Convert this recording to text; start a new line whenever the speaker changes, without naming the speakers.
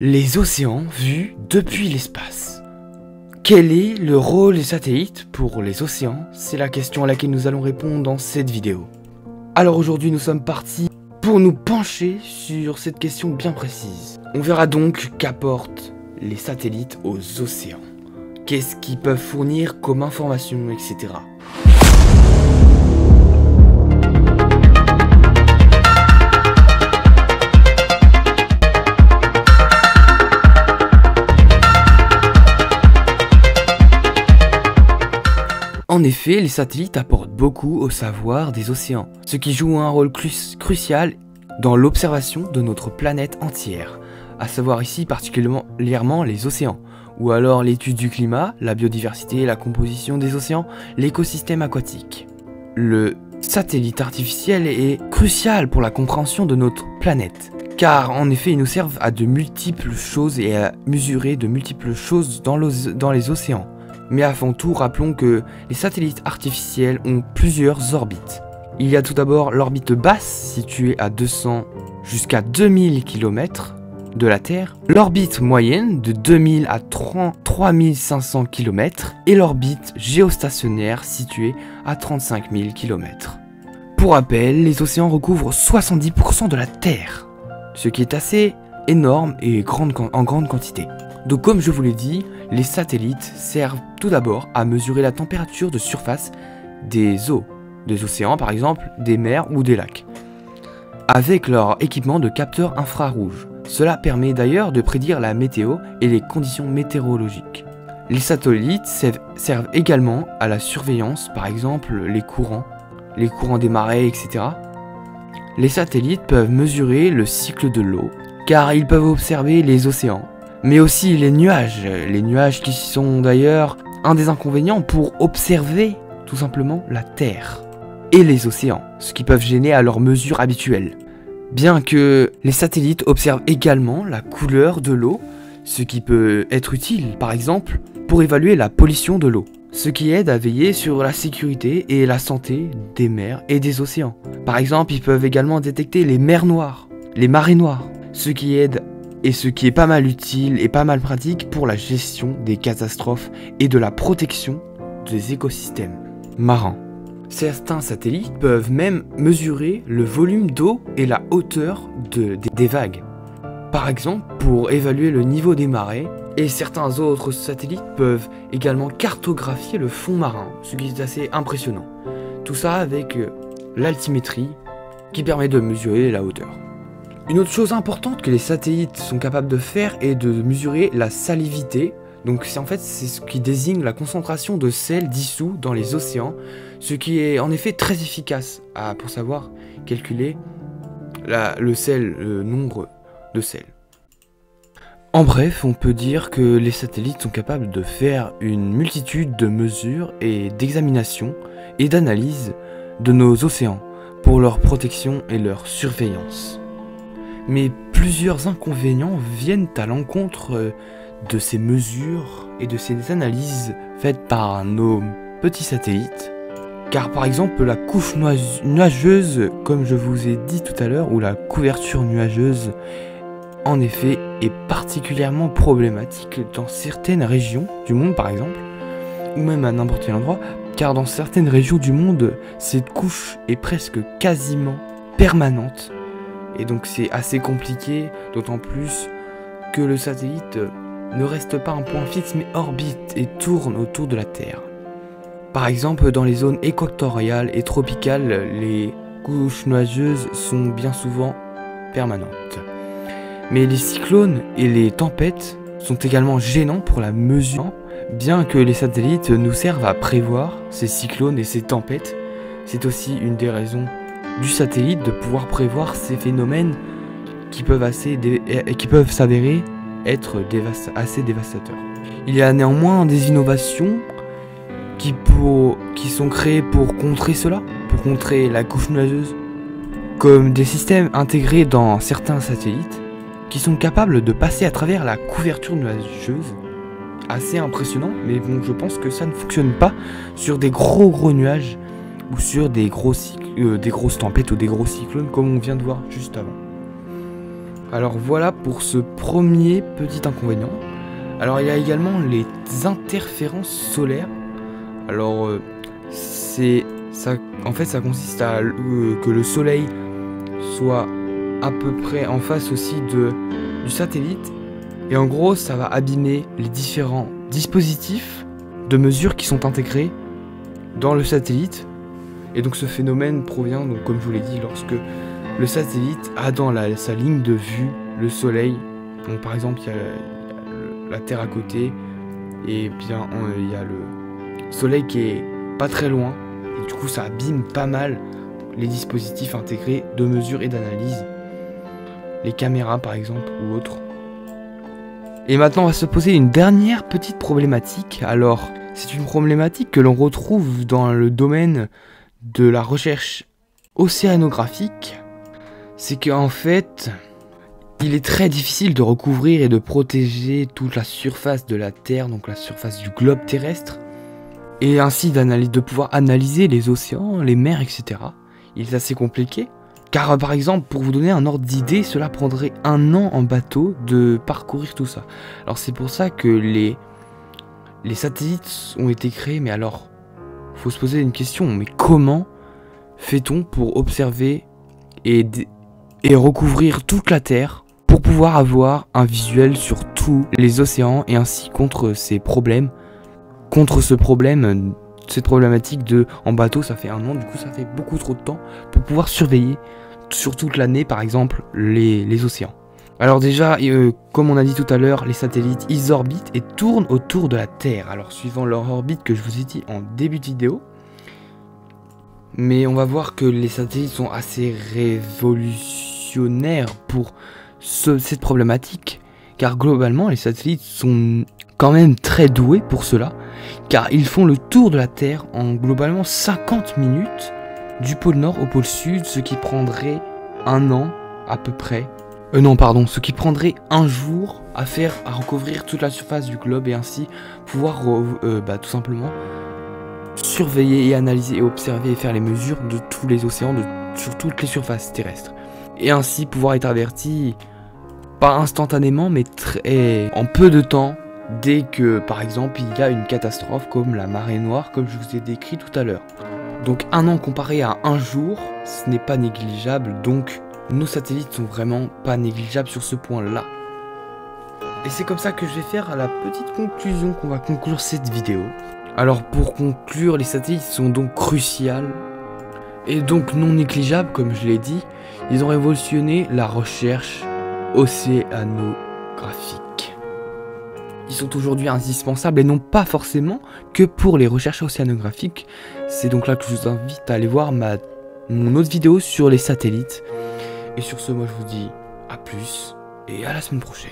Les océans vus depuis l'espace. Quel est le rôle des satellites pour les océans? C'est la question à laquelle nous allons répondre dans cette vidéo. Alors aujourd'hui nous sommes partis pour nous pencher sur cette question bien précise. On verra donc qu'apportent les satellites aux océans. Qu'est-ce qu'ils peuvent fournir comme information, etc. En effet, les satellites apportent beaucoup au savoir des océans, ce qui joue un rôle crucial dans l'observation de notre planète entière, à savoir ici particulièrement les océans, ou alors l'étude du climat, la biodiversité, la composition des océans, l'écosystème aquatique. Le satellite artificiel est crucial pour la compréhension de notre planète, car en effet ils nous servent à de multiples choses et à mesurer de multiples choses dans les océans. Mais avant tout, rappelons que les satellites artificiels ont plusieurs orbites. Il y a tout d'abord l'orbite basse, située à 200 jusqu'à 2000 km de la Terre, l'orbite moyenne de 2000 à 3500 km et l'orbite géostationnaire située à 35 000 km. Pour rappel, les océans recouvrent 70% de la Terre, ce qui est assez énorme et en grande quantité. Donc comme je vous l'ai dit, les satellites servent tout d'abord à mesurer la température de surface des eaux, des océans par exemple, des mers ou des lacs, avec leur équipement de capteurs infrarouges. Cela permet d'ailleurs de prédire la météo et les conditions météorologiques. Les satellites servent également à la surveillance, par exemple les courants des marées, etc. Les satellites peuvent mesurer le cycle de l'eau, car ils peuvent observer les océans, mais aussi les nuages qui sont d'ailleurs un des inconvénients pour observer tout simplement la Terre et les océans, ce qui peuvent gêner à leur mesure habituelle. Bien que les satellites observent également la couleur de l'eau, ce qui peut être utile par exemple pour évaluer la pollution de l'eau, ce qui aide à veiller sur la sécurité et la santé des mers et des océans. Par exemple, ils peuvent également détecter les mers noires, les marées noires, ce qui aide et ce qui est pas mal utile et pas mal pratique pour la gestion des catastrophes et de la protection des écosystèmes marins. Certains satellites peuvent même mesurer le volume d'eau et la hauteur des vagues, par exemple pour évaluer le niveau des marées, et certains autres satellites peuvent également cartographier le fond marin, ce qui est assez impressionnant. Tout ça avec l'altimétrie qui permet de mesurer la hauteur. Une autre chose importante que les satellites sont capables de faire est de mesurer la salinité. Donc c'est ce qui désigne la concentration de sel dissous dans les océans, ce qui est en effet très efficace pour savoir calculer le nombre de sel. En bref, on peut dire que les satellites sont capables de faire une multitude de mesures et d'examinations et d'analyses de nos océans pour leur protection et leur surveillance. Mais plusieurs inconvénients viennent à l'encontre de ces mesures et de ces analyses faites par nos petits satellites. Car par exemple la couche nuageuse, comme je vous ai dit tout à l'heure, ou la couverture nuageuse, en effet, est particulièrement problématique dans certaines régions du monde par exemple, ou même à n'importe quel endroit, car dans certaines régions du monde, cette couche est presque quasiment permanente. Et donc c'est assez compliqué, d'autant plus que le satellite ne reste pas un point fixe mais orbite et tourne autour de la Terre. Par exemple, dans les zones équatoriales et tropicales, les couches nuageuses sont bien souvent permanentes. Mais les cyclones et les tempêtes sont également gênants pour la mesure, bien que les satellites nous servent à prévoir ces cyclones et ces tempêtes. C'est aussi une des raisons du satellite de pouvoir prévoir ces phénomènes qui peuvent s'avérer être assez dévastateurs. Il y a néanmoins des innovations qui sont créées pour contrer cela, pour contrer la couche nuageuse, comme des systèmes intégrés dans certains satellites qui sont capables de passer à travers la couverture nuageuse. Assez impressionnant, mais bon, je pense que ça ne fonctionne pas sur des gros nuages ou sur des grosses tempêtes ou des gros cyclones comme on vient de voir juste avant. Alors voilà pour ce premier petit inconvénient. Alors il y a également les interférences solaires. Alors en fait ça consiste à que le soleil soit à peu près en face aussi du satellite. Et en gros ça va abîmer les différents dispositifs de mesure qui sont intégrés dans le satellite. Et donc ce phénomène provient, donc, comme je vous l'ai dit, lorsque le satellite a dans sa ligne de vue le soleil. Donc par exemple il y a la Terre à côté et bien il y a le soleil qui est pas très loin. Et du coup ça abîme pas mal les dispositifs intégrés de mesure et d'analyse. Les caméras par exemple ou autres. Et maintenant on va se poser une dernière petite problématique. Alors c'est une problématique que l'on retrouve dans le domaine de la recherche océanographique. C'est qu'en fait il est très difficile de recouvrir et de protéger toute la surface de la Terre, donc la surface du globe terrestre, et ainsi de pouvoir analyser les océans, les mers, etc. Il est assez compliqué, car par exemple, pour vous donner un ordre d'idée, cela prendrait 1 an en bateau de parcourir tout ça. Alors c'est pour ça que les satellites ont été créés, mais alors, faut se poser une question, mais comment fait-on pour observer et recouvrir toute la Terre pour pouvoir avoir un visuel sur tous les océans et ainsi contre cette problématique de en bateau ça fait 1 an, du coup ça fait beaucoup trop de temps pour pouvoir surveiller sur toute l'année par exemple les océans. Alors déjà, comme on a dit tout à l'heure, les satellites ils orbitent et tournent autour de la Terre, alors suivant leur orbite que je vous ai dit en début de vidéo. Mais on va voir que les satellites sont assez révolutionnaires pour cette problématique, car globalement les satellites sont quand même très doués pour cela, car ils font le tour de la Terre en globalement 50 minutes du pôle nord au pôle sud, ce qui prendrait 1 an à peu près. Ce qui prendrait 1 jour à recouvrir toute la surface du globe et ainsi pouvoir tout simplement surveiller et analyser et observer et faire les mesures de tous les océans, sur toutes les surfaces terrestres. Et ainsi pouvoir être averti, pas instantanément, mais en peu de temps, dès que, par exemple, il y a une catastrophe comme la marée noire, comme je vous ai décrit tout à l'heure. Donc 1 an comparé à 1 jour, ce n'est pas négligeable, donc nos satellites sont vraiment pas négligeables sur ce point-là. Et c'est comme ça que je vais faire la petite conclusion qu'on va conclure cette vidéo. Alors pour conclure, les satellites sont donc cruciaux et donc non négligeables, comme je l'ai dit. Ils ont révolutionné la recherche océanographique. Ils sont aujourd'hui indispensables et non pas forcément que pour les recherches océanographiques. C'est donc là que je vous invite à aller voir mon autre vidéo sur les satellites. Et sur ce, moi je vous dis à plus et à la semaine prochaine.